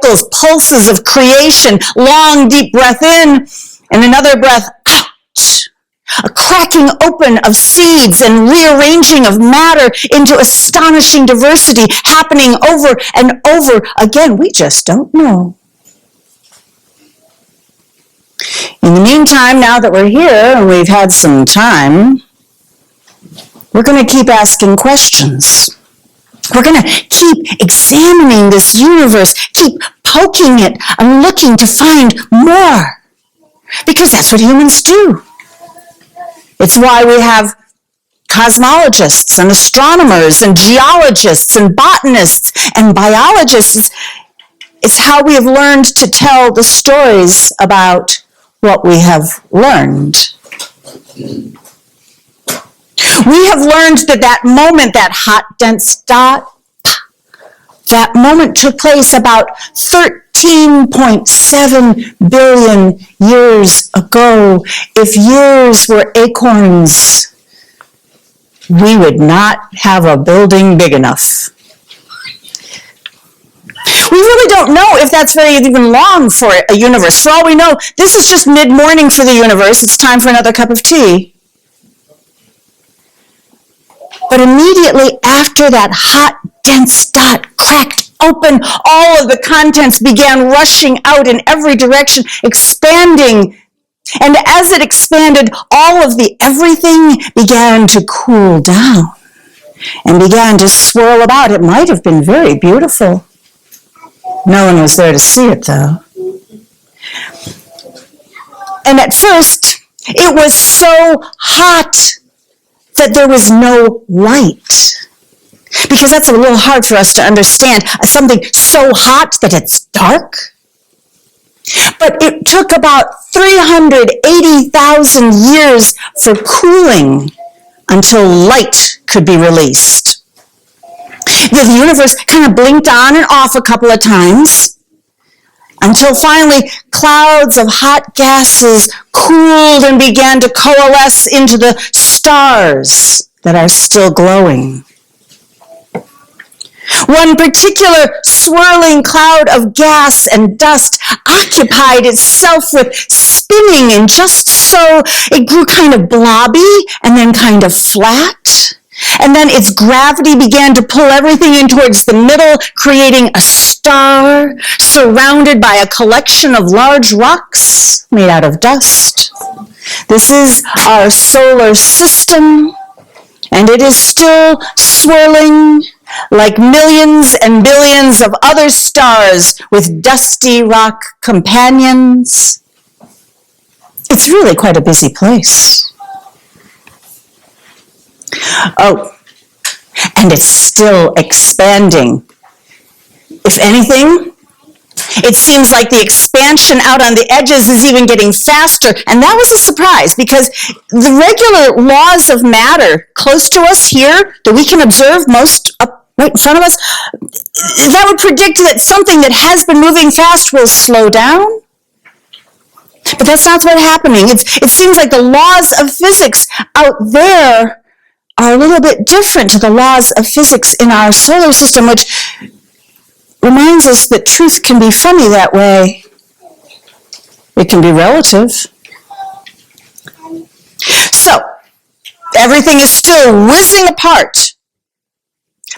those pulses of creation. Long, deep breath in, and another breath out. A cracking open of seeds and rearranging of matter into astonishing diversity happening over and over again. We just don't know. In the meantime, now that we're here and we've had some time, we're going to keep asking questions. We're going to keep examining this universe, keep poking it and looking to find more. Because that's what humans do. It's why we have cosmologists and astronomers and geologists and botanists and biologists. It's how we have learned to tell the stories about what we have learned. We have learned that moment, that hot, dense dot, that moment took place about 13.7 billion years ago. If years were acorns, we would not have a building big enough. We really don't know if that's very even long for a universe. For all we know, this is just mid-morning for the universe. It's time for another cup of tea. But immediately after that hot, dense dot cracked open, all of the contents began rushing out in every direction, expanding. And as it expanded, all of the everything began to cool down and began to swirl about. It might have been very beautiful. No one was there to see it, though. And at first, it was so hot that there was no light. Because that's a little hard for us to understand. Something so hot that it's dark. But it took about 380,000 years for cooling until light could be released. The universe kind of blinked on and off a couple of times until finally clouds of hot gases cooled and began to coalesce into the stars that are still glowing. One particular swirling cloud of gas and dust occupied itself with spinning, and just so it grew kind of blobby and then kind of flat. And then its gravity began to pull everything in towards the middle, creating a star surrounded by a collection of large rocks made out of dust. This is our solar system, and it is still swirling like millions and billions of other stars with dusty rock companions. It's really quite a busy place. Oh, and it's still expanding. If anything, it seems like the expansion out on the edges is even getting faster, and that was a surprise because the regular laws of matter close to us here that we can observe most up right in front of us, that would predict that something that has been moving fast will slow down. But that's not what's happening. It seems like the laws of physics out there are a little bit different to the laws of physics in our solar system, which reminds us that truth can be funny that way. It can be relative. So, everything is still whizzing apart.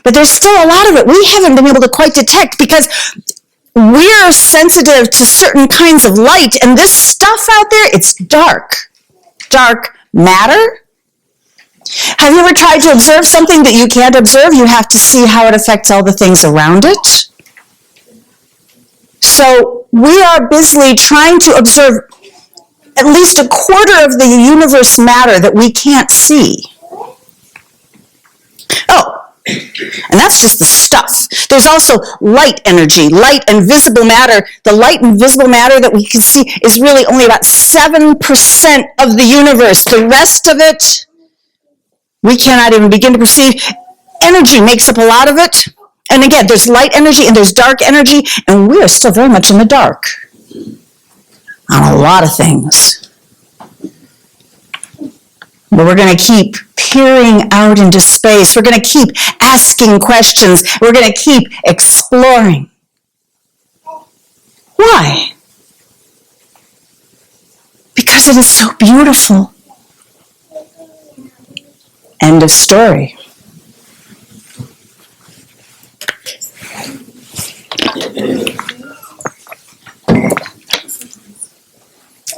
But there's still a lot of it we haven't been able to quite detect because we're sensitive to certain kinds of light, and this stuff out there, it's dark. Dark matter. Have you ever tried to observe something that you can't observe? You have to see how it affects all the things around it. So we are busily trying to observe at least a quarter of the universe matter that we can't see. Oh, and that's just the stuff. There's also light energy, light and visible matter. The light and visible matter that we can see is really only about 7% of the universe. The rest of it, we cannot even begin to perceive. Energy makes up a lot of it. And again, there's light energy and there's dark energy, and we are still very much in the dark on a lot of things. But we're going to keep peering out into space. We're going to keep asking questions. We're going to keep exploring. Why? Because it is so beautiful. End of story.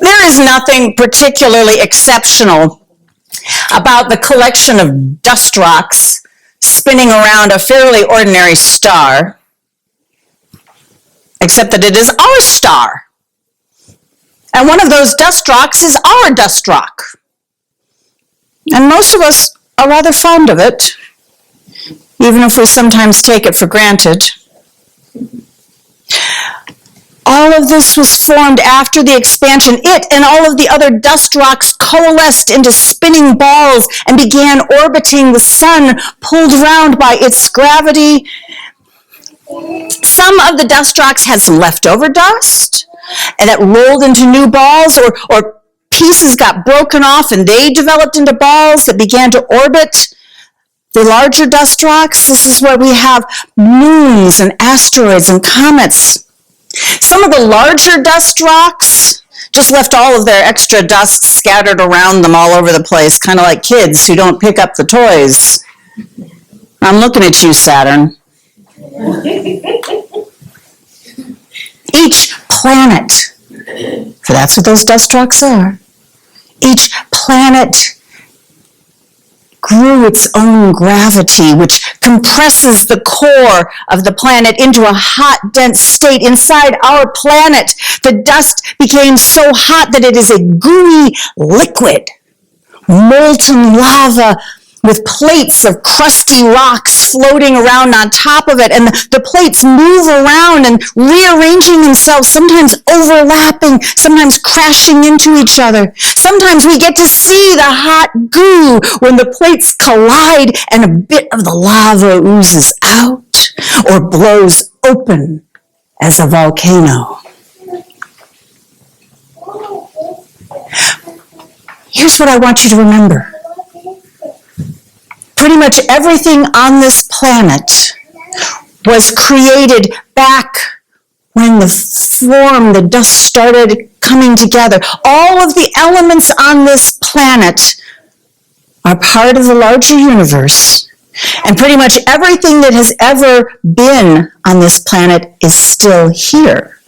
There is nothing particularly exceptional about the collection of dust rocks spinning around a fairly ordinary star, except that it is our star. And one of those dust rocks is our dust rock. And most of us are rather fond of it, even if we sometimes take it for granted. All of this was formed after the expansion. It and all of the other dust rocks coalesced into spinning balls and began orbiting the sun, pulled around by its gravity. Some of the dust rocks had some leftover dust, and that rolled into new balls, or pieces got broken off and they developed into balls that began to orbit the larger dust rocks. This is where we have moons and asteroids and comets. Some of the larger dust rocks just left all of their extra dust scattered around them all over the place, kind of like kids who don't pick up the toys. I'm looking at you, Saturn. Each planet, for that's what those dust rocks are, each planet grew its own gravity, which compresses the core of the planet into a hot, dense state. Inside our planet, the dust became so hot that it is a gooey liquid, molten lava with plates of crusty rocks floating around on top of it, and the plates move around and rearranging themselves, sometimes overlapping, sometimes crashing into each other. Sometimes we get to see the hot goo when the plates collide and a bit of the lava oozes out or blows open as a volcano. Here's what I want you to remember. Pretty much everything on this planet was created back when the dust started coming together. All of the elements on this planet are part of the larger universe, and pretty much everything that has ever been on this planet is still here.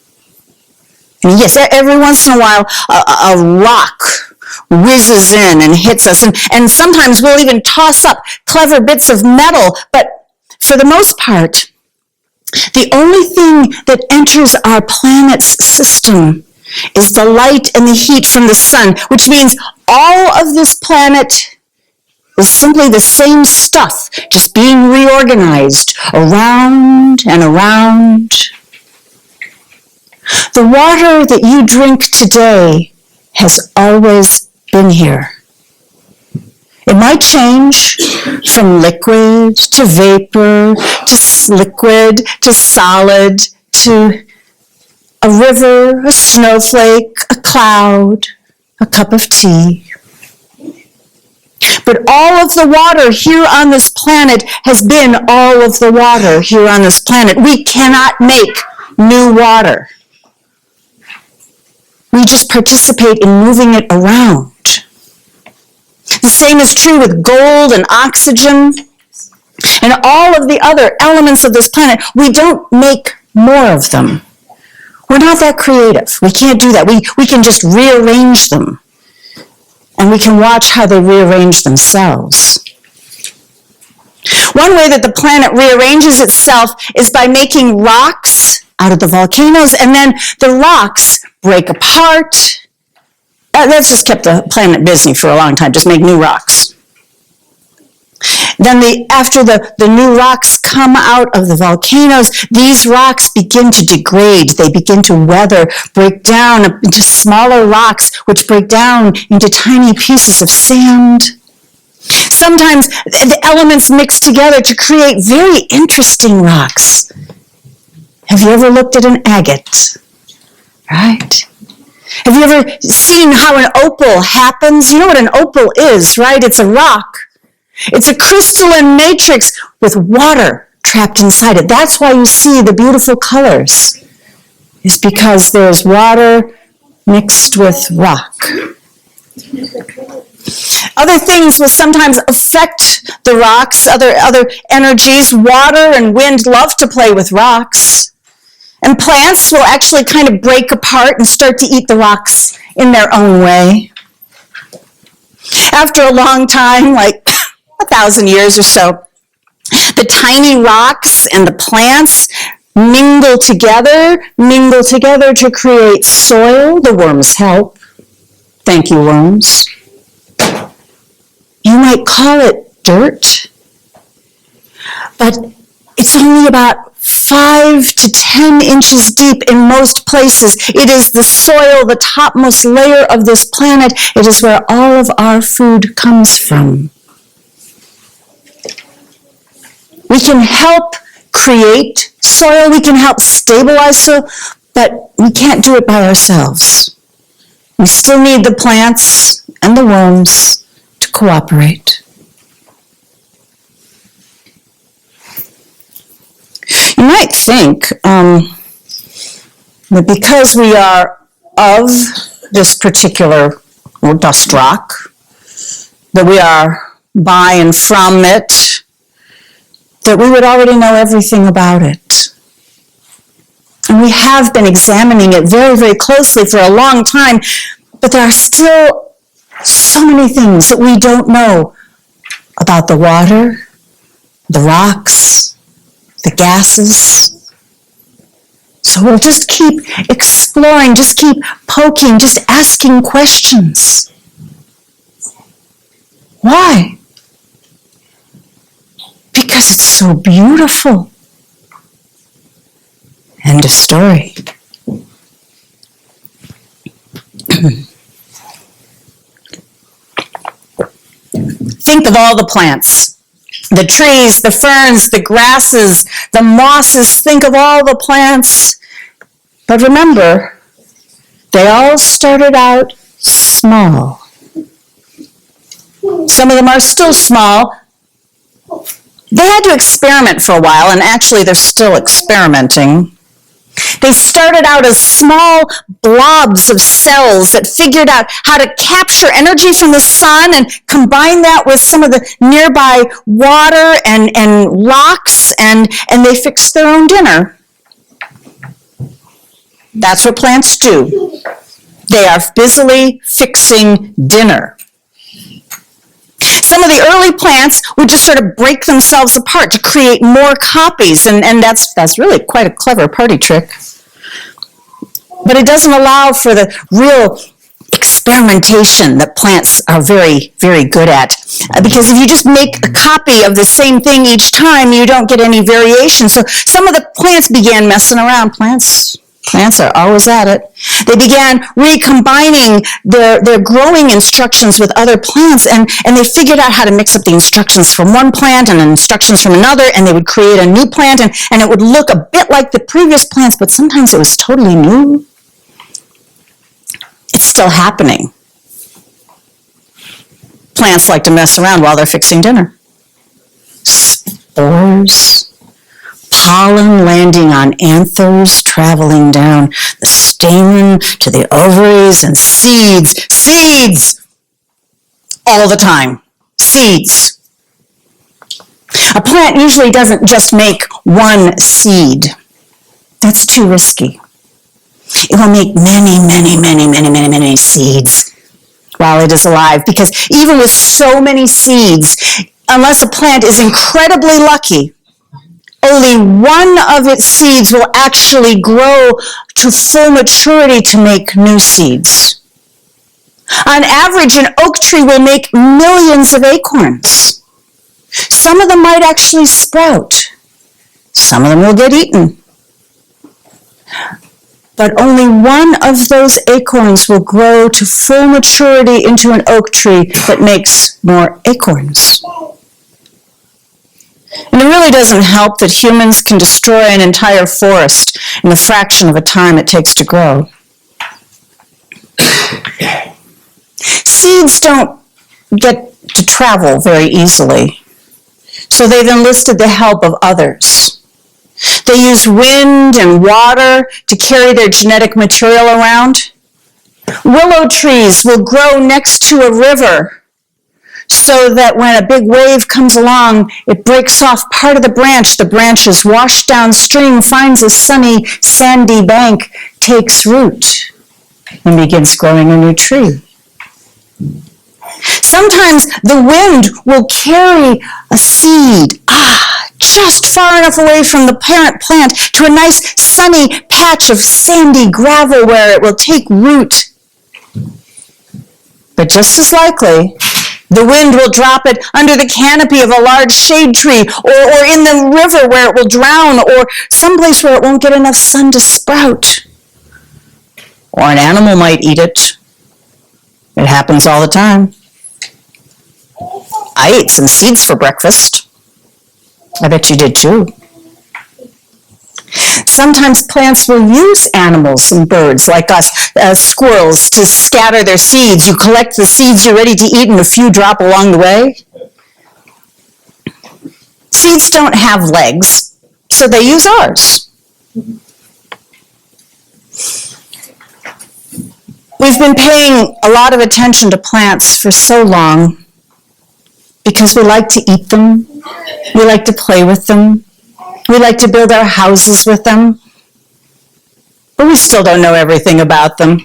And yes, every once in a while, a rock whizzes in and hits us, and sometimes we'll even toss up clever bits of metal, but for the most part, the only thing that enters our planet's system is the light and the heat from the sun, which means all of this planet is simply the same stuff, just being reorganized around and around. The water that you drink today has always been here. It might change from liquid to vapor, to liquid to solid, to a river, a snowflake, a cloud, a cup of tea. But all of the water here on this planet has been all of the water here on this planet. We cannot make new water. We just participate in moving it around. The same is true with gold and oxygen and all of the other elements of this planet. We don't make more of them. We're not that creative. We can't do that. We can just rearrange them. And we can watch how they rearrange themselves. One way that the planet rearranges itself is by making rocks out of the volcanoes, and then the rocks break apart. That's just kept the planet busy for a long time, just make new rocks. Then after the new rocks come out of the volcanoes, these rocks begin to degrade. They begin to weather, break down into smaller rocks, which break down into tiny pieces of sand. Sometimes the elements mix together to create very interesting rocks. Have you ever looked at an agate? Right? Have you ever seen how an opal happens? You know what an opal is, right? It's a rock. It's a crystalline matrix with water trapped inside it. That's why you see the beautiful colors. is because there's water mixed with rock. Other things will sometimes affect the rocks, other energies. Water and wind love to play with rocks. And plants will actually kind of break apart and start to eat the rocks in their own way. After a long time, like 1,000 years or so, the tiny rocks and the plants mingle together to create soil. The worms help. Thank you, worms. You might call it dirt, but it's only about 5 to 10 inches deep in most places. It is the soil, the topmost layer of this planet. It is where all of our food comes from. We can help create soil, we can help stabilize soil, but we can't do it by ourselves. We still need the plants and the worms to cooperate. You might think that because we are of this particular dust rock, that we are by and from it, that we would already know everything about it. And we have been examining it very, very closely for a long time, but there are still so many things that we don't know about the water, the rocks, the gases. So we'll just keep exploring, just keep poking, just asking questions. Why? Because it's so beautiful. End of story. Think of all the plants, the trees, the ferns, the grasses, the mosses. Think of all the plants. But remember, they all started out small. Some of them are still small. They had to experiment for a while, and actually they're still experimenting. They started out as small blobs of cells that figured out how to capture energy from the sun and combine that with some of the nearby water and rocks, and they fixed their own dinner. That's what plants do. They are busily fixing dinner. Some of the early plants would just sort of break themselves apart to create more copies, and that's really quite a clever party trick. But it doesn't allow for the real experimentation that plants are very, very good at. Because if you just make a copy of the same thing each time, you don't get any variation. So some of the plants began messing around. Plants are always at it. They began recombining their growing instructions with other plants, and they figured out how to mix up the instructions from one plant and instructions from another, and they would create a new plant, and it would look a bit like the previous plants, but sometimes it was totally new. It's still happening. Plants like to mess around while they're fixing dinner. Spores. Pollen landing on anthers, traveling down the stamen to the ovaries, and seeds, all the time, seeds. A plant usually doesn't just make one seed. That's too risky. It will make many seeds while it is alive, because even with so many seeds, unless a plant is incredibly lucky, only one of its seeds will actually grow to full maturity to make new seeds. On average, an oak tree will make millions of acorns. Some of them might actually sprout. Some of them will get eaten. But only one of those acorns will grow to full maturity into an oak tree that makes more acorns. And it really doesn't help that humans can destroy an entire forest in a fraction of a time it takes to grow. Seeds don't get to travel very easily, so they've enlisted the help of others. They use wind and water to carry their genetic material around. Willow trees will grow next to a river so that when a big wave comes along, it breaks off part of the branch is washed downstream, finds a sunny, sandy bank, takes root, and begins growing a new tree. Sometimes the wind will carry a seed, just far enough away from the parent plant to a nice sunny patch of sandy gravel where it will take root. But just as likely, the wind will drop it under the canopy of a large shade tree, or in the river where it will drown, or someplace where it won't get enough sun to sprout. Or an animal might eat it. It happens all the time. I ate some seeds for breakfast. I bet you did too. Sometimes plants will use animals and birds like us, squirrels, to scatter their seeds. You collect the seeds you're ready to eat and a few drop along the way. Seeds don't have legs, so they use ours. We've been paying a lot of attention to plants for so long because we like to eat them, we like to play with them, we like to build our houses with them, but we still don't know everything about them.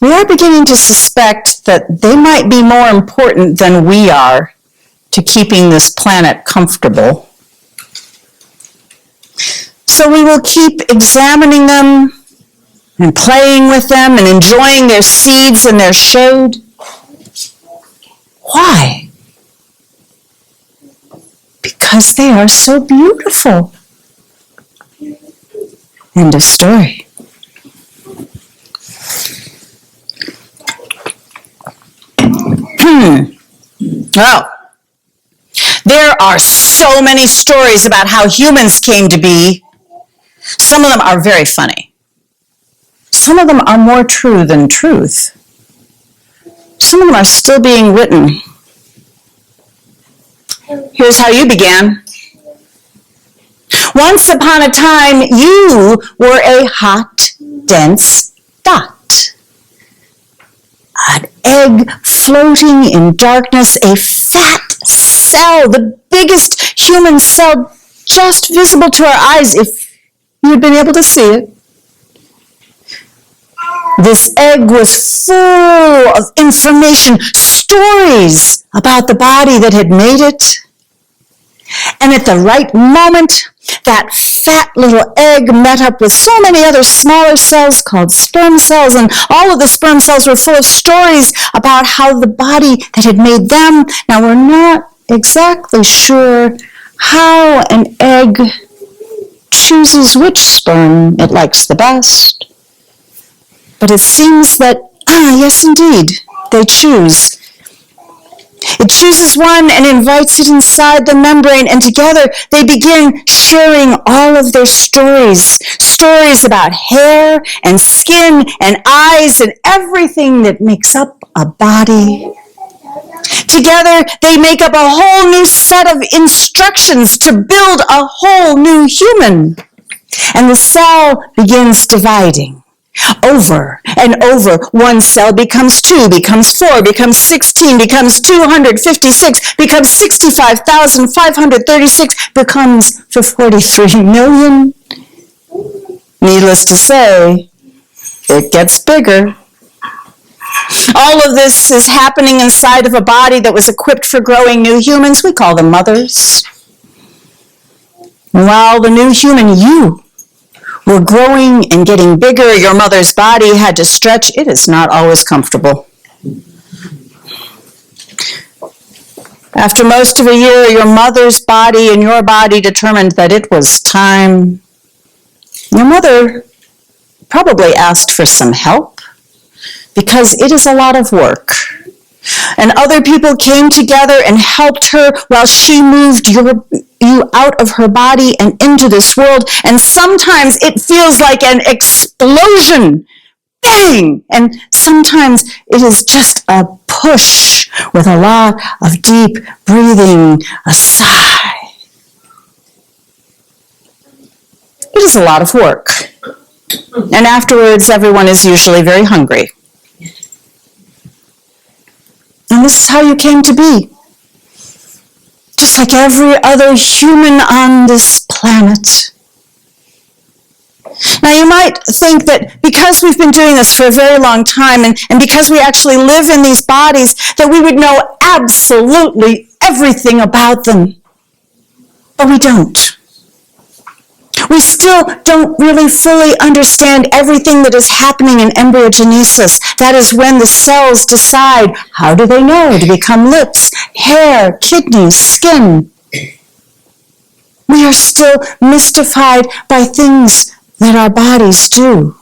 We are beginning to suspect that they might be more important than we are to keeping this planet comfortable. So we will keep examining them and playing with them and enjoying their seeds and their shade. Why? Because they are so beautiful. End of story. Oh, there are so many stories about how humans came to be. Some of them are very funny. Some of them are more true than truth. Some of them are still being written. Here's how you began. Once upon a time, you were a hot, dense dot. An egg floating in darkness, a fat cell, the biggest human cell just visible to our eyes if you'd been able to see it. This egg was full of information, stories about the body that had made it. And at the right moment, that fat little egg met up with so many other smaller cells called sperm cells, and all of the sperm cells were full of stories about how the body that had made them. Now, we're not exactly sure how an egg chooses which sperm it likes the best. But it seems that, yes indeed, they choose. It chooses one and invites it inside the membrane, and together they begin sharing all of their stories. Stories about hair and skin and eyes and everything that makes up a body. Together they make up a whole new set of instructions to build a whole new human. And the cell begins dividing. Over and over, one cell becomes 2, becomes 4, becomes 16, becomes 256, becomes 65,536, becomes 43 million. Needless to say, it gets bigger. All of this is happening inside of a body that was equipped for growing new humans. We call them mothers. And while the new human, you, were growing and getting bigger, your mother's body had to stretch. It is not always comfortable. After most of a year, your mother's body and your body determined that it was time. Your mother probably asked for some help because it is a lot of work. And other people came together and helped her while she moved you out of her body and into this world. And sometimes it feels like an explosion. Bang! And sometimes it is just a push with a lot of deep breathing, a sigh. It is a lot of work. And afterwards, everyone is usually very hungry. And this is how you came to be. Just like every other human on this planet. Now you might think that because we've been doing this for a very long time and because we actually live in these bodies, that we would know absolutely everything about them. But we don't. We still don't really fully understand everything that is happening in embryogenesis. That is when the cells decide, how do they know to become lips, hair, kidneys, skin. We are still mystified by things that our bodies do.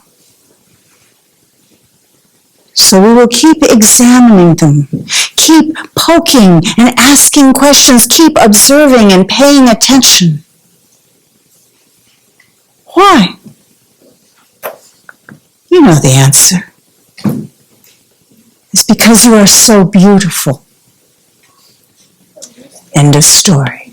So we will keep examining them, keep poking and asking questions, keep observing and paying attention. Why? You know the answer. It's because you are so beautiful. End of story.